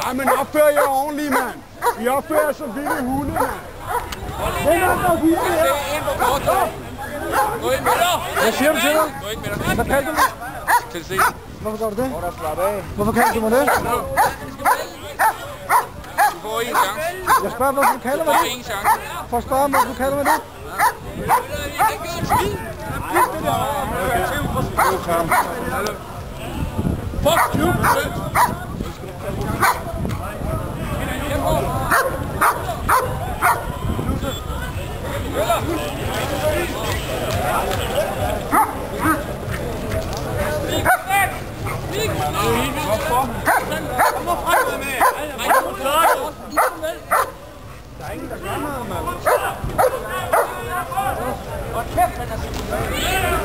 Ej, men opfører jer ordentligt, mand. I opfører så vilde hunde, mand. Den er der vilde her. Gå ind med dig. Hvad siger du til dig? Gå ind med dig. Hvad kalder du mig? Til se. Hvorfor gør du det? Hvor der slap af. Hvorfor kalder du mig det? Du får en chance. Jeg spørger, hvorfor du kalder mig Du får det? en chance. For at spørge, hvorfor du kalder mig det? Fuck you! Der er ingen, der gør noget, mand. Hvor kæft, han er